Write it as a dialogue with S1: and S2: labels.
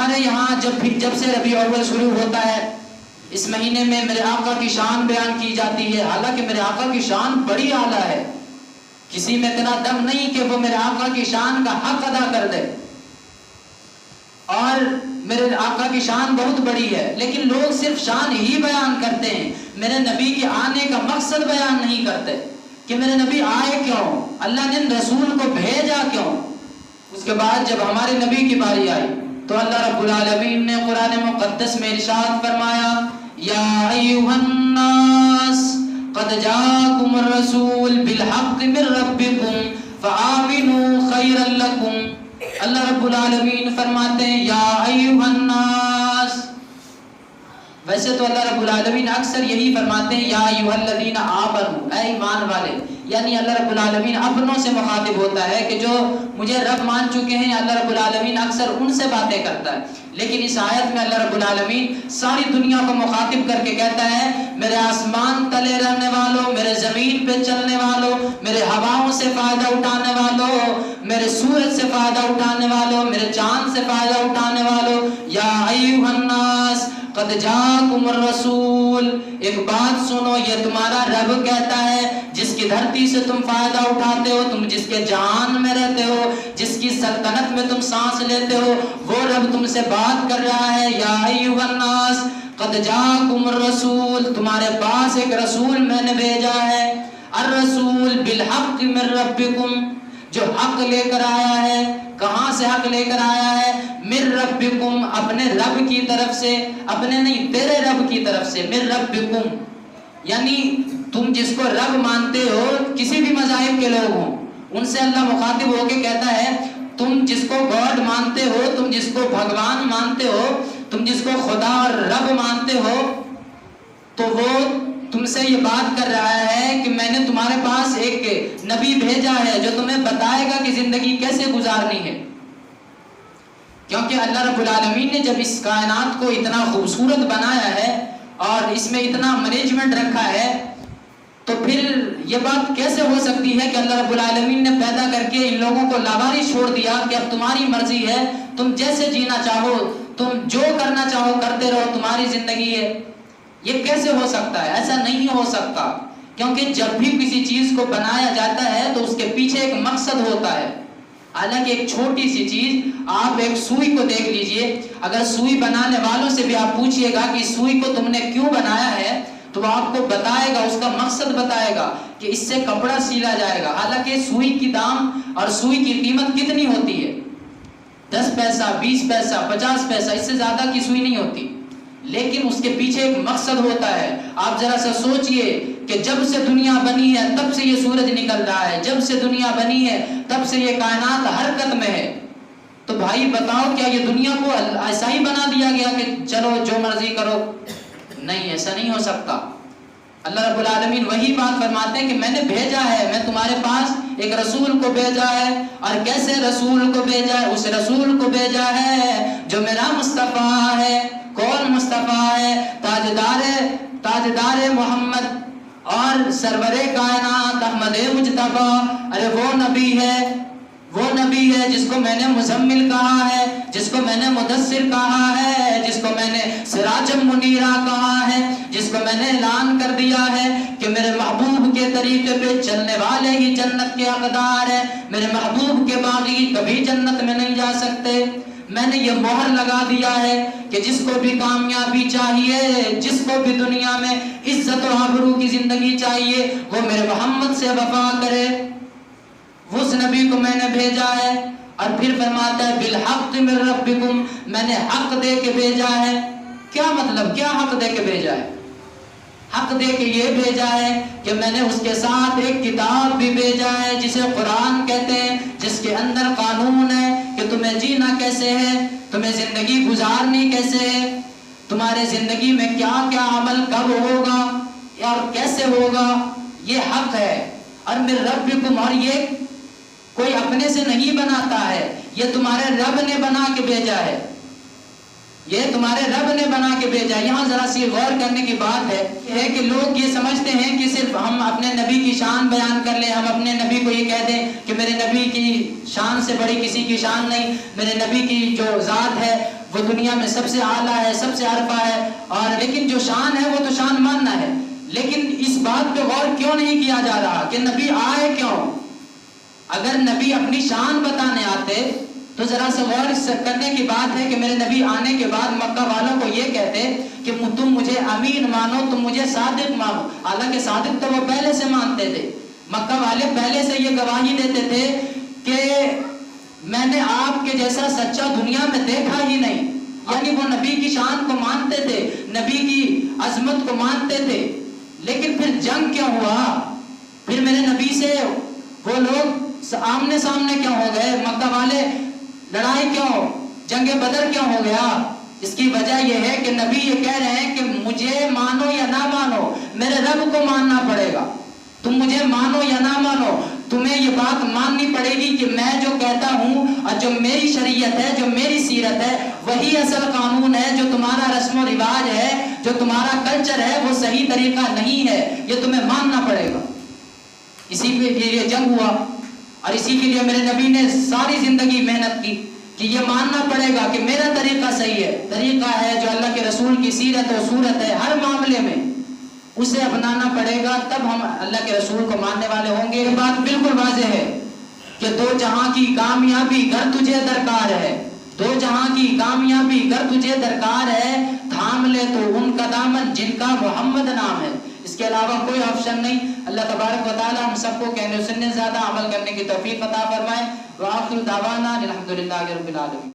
S1: ہمارے یہاں جب سے ربیع الاول شروع ہوتا ہے، اس مہینے میں میرے آقا کی شان بیان کی جاتی ہے، حالانکہ میرے آقا کی شان بڑی اعلیٰ ہے، کسی میں اتنا دم نہیں کہ وہ میرے آقا کی شان کا حق ادا کر دے، اور میرے آقا کی شان بہت بڑی ہے، لیکن لوگ صرف شان ہی بیان کرتے ہیں، میرے نبی کے آنے کا مقصد بیان نہیں کرتے کہ میرے نبی آئے کیوں، اللہ نے رسول کو بھیجا کیوں۔ اس کے بعد جب ہمارے نبی کی باری آئی تو اللہ رب العالمین نے قرآن مقدس میں ارشاد فرمایا، یا ایھا الناس قد جاءکم الرسول بالحق من ربکم فآمنوا خیرا لکم۔ اللہ رب العالمین فرماتے ہیں یا ایھا الناس، ویسے تو اللہ رب العالمین اکثر یہی فرماتے ہیں یا ایھا الذین آمنوا، اے ایمان والے، یعنی اللہ رب العالمین اپنوں سے مخاطب ہوتا ہے کہ جو مجھے رب مان چکے ہیں، اللہ رب العالمین اکثر ان سے باتیں کرتا ہے، لیکن اس آیت میں اللہ رب العالمین ساری دنیا کو مخاطب کر کے کہتا ہے میرے آسمان تلے رہنے والوں، میرے زمین پہ چلنے والوں، میرے ہواؤں سے فائدہ اٹھانے والوں، میرے سورج سے فائدہ اٹھانے والوں، میرے چاند سے فائدہ اٹھانے والوں، یا ایھا الناس قد جاءکم الرسول، ایک بات سنو، یہ تمہارا رب کہتا ہے جس کی دھرتی سے تم فائدہ اٹھاتے ہو، تم جس کے جہان میں رہتے ہو، جس کی سلطنت میں تم سانس لیتے ہو، وہ رب تم سے بات کر رہا ہے، یا ایھا الناس قد جاءکم الرسول، تمہارے پاس ایک رسول میں نے بھیجا ہے، الرسول بالحق من ربکم، جو حق لے کر آیا ہے، کہاں سے حق لے کر آیا ہے؟ من ربکم، اپنے رب کی طرف سے، اپنے نہیں تیرے رب کی طرف سے، من ربکم، یعنی تم جس کو رب مانتے ہو، کسی بھی مذاہب کے لوگ ہوں، ان سے اللہ مخاطب ہو کے کہتا ہے تم جس کو گاڈ مانتے ہو، تم جس کو بھگوان مانتے ہو، تم جس کو خدا اور رب مانتے ہو، تو وہ تم سے یہ بات کر رہا ہے کہ میں نے تمہارے پاس ایک نبی بھیجا ہے جو تمہیں بتائے گا کہ زندگی کیسے گزارنی ہے، کیونکہ اللہ رب العالمین نے جب اس کائنات کو اتنا خوبصورت بنایا ہے اور اس میں اتنا مینجمنٹ رکھا ہے، تو پھر یہ بات کیسے ہو سکتی ہے کہ اللہ رب العالمین نے پیدا کر کے ان لوگوں کو لاوارث چھوڑ دیا کہ اب تمہاری مرضی ہے، تم جیسے جینا چاہو، تم جو کرنا چاہو کرتے رہو، تمہاری زندگی ہے، یہ کیسے ہو سکتا ہے؟ ایسا نہیں ہو سکتا، کیونکہ جب بھی کسی چیز کو بنایا جاتا ہے تو اس کے پیچھے ایک مقصد ہوتا ہے، حالانکہ ایک چھوٹی سی چیز، آپ ایک سوئی کو دیکھ لیجئے، اگر سوئی بنانے والوں سے بھی آپ پوچھئے گا کہ سوئی کو تم نے کیوں بنایا ہے تو وہ آپ کو بتائے گا، اس کا مقصد بتائے گا کہ اس سے کپڑا سیلا جائے گا، حالانکہ سوئی کی دام اور سوئی کی قیمت کتنی ہوتی ہے؟ 10 پیسہ، 20 پیسہ، 50 پیسہ، اس سے زیادہ کی سوئی نہیں ہوتی، لیکن اس کے پیچھے ایک مقصد ہوتا ہے۔ آپ ذرا سا سوچئے کہ جب سے دنیا بنی ہے تب سے یہ سورج نکل رہا ہے، جب سے دنیا بنی ہے تب سے یہ کائنات حرکت میں ہے، تو بھائی بتاؤ کیا یہ دنیا کو ایسا ہی بنا دیا گیا کہ چلو جو مرضی کرو؟ نہیں، ایسا نہیں ہو سکتا۔ اللہ رب العالمین وہی بات فرماتے ہیں کہ میں نے بھیجا ہے، میں تمہارے پاس ایک رسول کو بھیجا ہے، اور کیسے رسول کو بھیجا ہے؟ اس رسول کو بھیجا ہے جو میرا مصطفیٰ ہے۔ کون مصطفیٰ ہے؟ تاجدار محمد اور سرور کائنات احمد مجتبیٰ، ارے وہ نبی ہے جس کو میں نے مزمل کہا ہے، جس کو میں نے مدثر کہا ہے، جس کو میں نے سراج منیرہ کہا ہے، جس کو میں نے اعلان کر دیا ہے کہ میرے محبوب کے طریقے پہ چلنے والے ہی جنت کے حقدار ہیں، میرے محبوب کے باغی کبھی جنت میں نہیں جا سکتے۔ میں نے یہ مہر لگا دیا ہے کہ جس کو بھی کامیابی چاہیے، جس کو بھی دنیا میں عزت و آبرو کی زندگی چاہیے، وہ میرے محمد سے وفا کرے۔ اس نبی کو میں نے بھیجا ہے، اور پھر فرماتا ہے بالحق من ربکم، میں نے حق دے کے بھیجا ہے۔ کیا مطلب؟ کیا حق دے کے بھیجا ہے؟ حق دے کے یہ بھیجا ہے کہ میں نے اس کے ساتھ ایک کتاب بھی بھیجا ہے جسے قرآن کہتے ہیں، جس کے اندر قانون ہے کہ تمہیں جینا کیسے ہے، تمہیں زندگی گزارنی کیسے ہے، تمہارے زندگی میں کیا کیا عمل کب ہوگا اور کیسے ہوگا، یہ حق ہے۔ اور میرے ربکم، اور یہ کوئی اپنے سے نہیں بناتا ہے، یہ تمہارے رب نے بنا کے بھیجا ہے، یہ تمہارے رب نے بنا کے بھیجا۔ یہاں ذرا سی غور کرنے کی بات ہے کہ لوگ یہ سمجھتے ہیں کہ صرف ہم اپنے نبی کی شان بیان کر لیں، ہم اپنے نبی کو یہ کہہ دیں کہ میرے نبی کی شان سے بڑی کسی کی شان نہیں، میرے نبی کی جو ذات ہے وہ دنیا میں سب سے اعلیٰ ہے، سب سے عرفہ ہے، اور لیکن جو شان ہے وہ تو شان ماننا ہے، لیکن اس بات پہ غور کیوں نہیں کیا جا رہا کہ نبی آئے کیوں؟ اگر نبی اپنی شان بتانے آتے تو ذرا سا غور کرنے کی بات ہے کہ میرے نبی آنے کے بعد مکہ والوں کو یہ کہتے کہ تم مجھے امین مانو، تم مجھے صادق مانو، حالانکہ صادق تو وہ پہلے سے مانتے تھے، مکہ والے پہلے سے یہ گواہی دیتے تھے کہ میں نے آپ کے جیسا سچا دنیا میں دیکھا ہی نہیں، یعنی وہ نبی کی شان کو مانتے تھے، نبی کی عظمت کو مانتے تھے، لیکن پھر جنگ کیوں ہوا؟ پھر میرے نبی سے وہ لوگ آمنے سامنے کیوں ہو گئے؟ مکہ والے لڑائی کیوں، جنگ بدر کیوں ہو گیا؟ اس کی وجہ یہ ہے کہ نبی یہ کہہ رہے ہیں کہ مجھے مانو یا نہ مانو، میرے رب کو ماننا پڑے گا، تم مجھے مانو یا نہ مانو، تمہیں یہ بات ماننی پڑے گی کہ میں جو کہتا ہوں اور جو میری شریعت ہے، جو میری سیرت ہے، وہی اصل قانون ہے، جو تمہارا رسم و رواج ہے، جو تمہارا کلچر ہے، وہ صحیح طریقہ نہیں ہے، یہ تمہیں ماننا پڑے گا۔ اسی کے لیے جنگ ہوا، اور اسی کے لیے میرے نبی نے ساری زندگی محنت کی کہ یہ ماننا پڑے گا کہ میرا طریقہ صحیح ہے، طریقہ ہے جو اللہ کے رسول کی سیرت و صورت ہے، ہر معاملے میں اسے اپنانا پڑے گا، تب ہم اللہ کے رسول کو ماننے والے ہوں گے۔ یہ بات بالکل واضح ہے کہ دو جہاں کی کامیابی گر تجھے درکار ہے، دو جہاں کی کامیابی گر تجھے درکار ہے، تھام لے تو ان کا دامن جن کا محمد نام ہے۔ اس کے علاوہ کوئی آپشن نہیں۔ اللہ تبارک و تعالی ہم سب کو کہنے سننے زیادہ عمل کرنے کی توفیق عطا فرمائے۔ وآخر دعوانا الحمدللہ رب العالمین۔